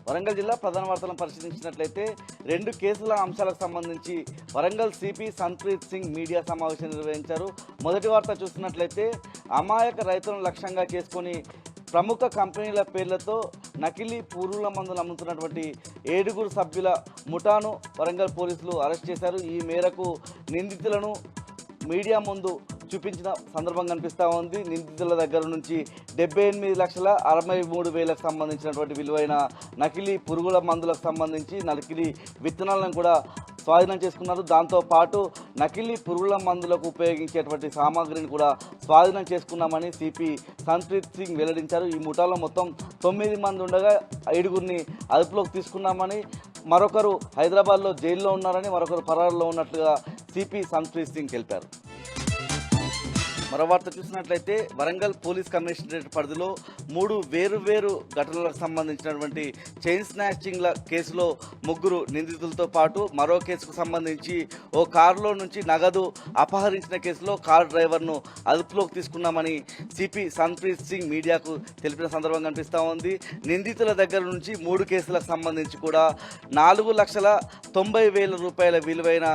వరంగల్ జిల్లా ప్రధాన వార్తలను పరిశీలించినట్లయితే రెండు కేసుల అంశాలకు సంబంధించి వరంగల్ సిపి సంప్రీత్ సింగ్ మీడియా సమావేశం నిర్వహించారు. మొదటి వార్త చూస్తున్నట్లయితే అమాయక రైతులను లక్ష్యంగా చేసుకొని ప్రముఖ కంపెనీల పేర్లతో నకిలీ పురుగుల మందులు అమ్ముతున్నటువంటి 7 సభ్యుల ముఠాను వరంగల్ పోలీసులు అరెస్ట్ చేశారు. ఈ మేరకు నిందితులను మీడియా ముందు చూపించిన సందర్భం కనిపిస్తూ ఉంది. నిందితుల దగ్గర నుంచి 78,63,000కు సంబంధించినటువంటి విలువైన నకిలీ పురుగుల మందులకు సంబంధించి నకిలీ విత్తనాలను కూడా స్వాధీనం చేసుకున్నారు. దాంతోపాటు నకిలీ పురుగుల మందులకు ఉపయోగించేటువంటి సామాగ్రిని కూడా స్వాధీనం చేసుకున్నామని సిపి సంప్రీత్ సింగ్ వెల్లడించారు. ఈ ముఠాలో మొత్తం 9 మంది ఉండగా 7గురిని అదుపులోకి తీసుకున్నామని, మరొకరు హైదరాబాద్లో జైల్లో ఉన్నారని, మరొకరు పరారులో ఉన్నట్లుగా సిపి సంప్రీత్ సింగ్ తెలిపారు. మరో వార్త చూసినట్లయితే వరంగల్ పోలీస్ కమిషనరేట్ పరిధిలో 3 వేరు ఘటనలకు సంబంధించినటువంటి చైన్ స్నాచింగ్ల కేసులో 3 నిందితులతో పాటు మరో కేసుకు సంబంధించి ఓ కారులో నుంచి నగదు అపహరించిన కేసులో కారు డ్రైవర్ను అదుపులోకి తీసుకున్నామని సిపి సంప్రీత్ సింగ్ మీడియాకు తెలిపిన సందర్భం కనిపిస్తూ ఉంది. నిందితుల దగ్గర నుంచి 3 కేసులకు సంబంధించి కూడా 4,90,000 రూపాయల విలువైన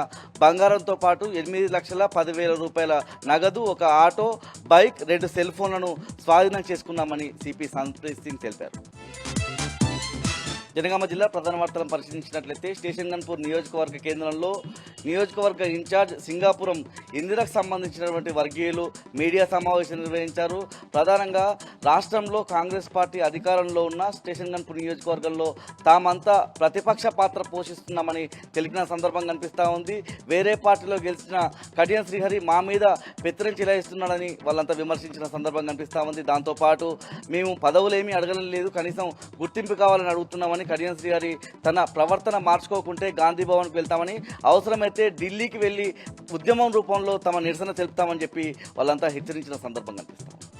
బంగారంతో పాటు 8,10,000 రూపాయల నగదు, ఒక ఆటో, బైక్, 2 సెల్ ఫోన్లను స్వాధీనం చేసుకున్నామని సిపి సంప్రీత్ సింగ్ తెలిపారు. జనగామ జిల్లా ప్రధాన వార్తలను పరిశీలించినట్లయితే స్టేషన్ గన్పూర్ నియోజకవర్గ కేంద్రంలో నియోజకవర్గ ఇన్ఛార్జ్ సింగాపురం ఇందిరకు సంబంధించినటువంటి వర్గీయులు మీడియా సమావేశం నిర్వహించారు. ప్రధానంగా రాష్ట్రంలో కాంగ్రెస్ పార్టీ అధికారంలో ఉన్న స్టేషన్ గన్పూర్ నియోజకవర్గంలో తామంతా ప్రతిపక్ష పాత్ర పోషిస్తున్నామని తెలిపిన సందర్భం కనిపిస్తూ ఉంది. వేరే పార్టీలో గెలిచిన కడియం శ్రీహరి మా మీద పెత్తనం చెలాయిస్తున్నాడని వాళ్ళంతా విమర్శించిన సందర్భం కనిపిస్తూ ఉంది. దాంతోపాటు మేము పదవులేమీ అడగడం లేదు, కనీసం గుర్తింపు కావాలని అడుగుతున్నామని, కడియం శ్రీహరి తన ప్రవర్తన మార్చుకోకుంటే గాంధీ భవన్కు వెళ్తామని, అవసరమైతే ఢిల్లీకి వెళ్ళి ఉద్యమం రూపంలో తమ నిరసన తెలుపుతామని చెప్పి వాళ్ళంతా హెచ్చరించిన సందర్భం కనిపిస్తాం.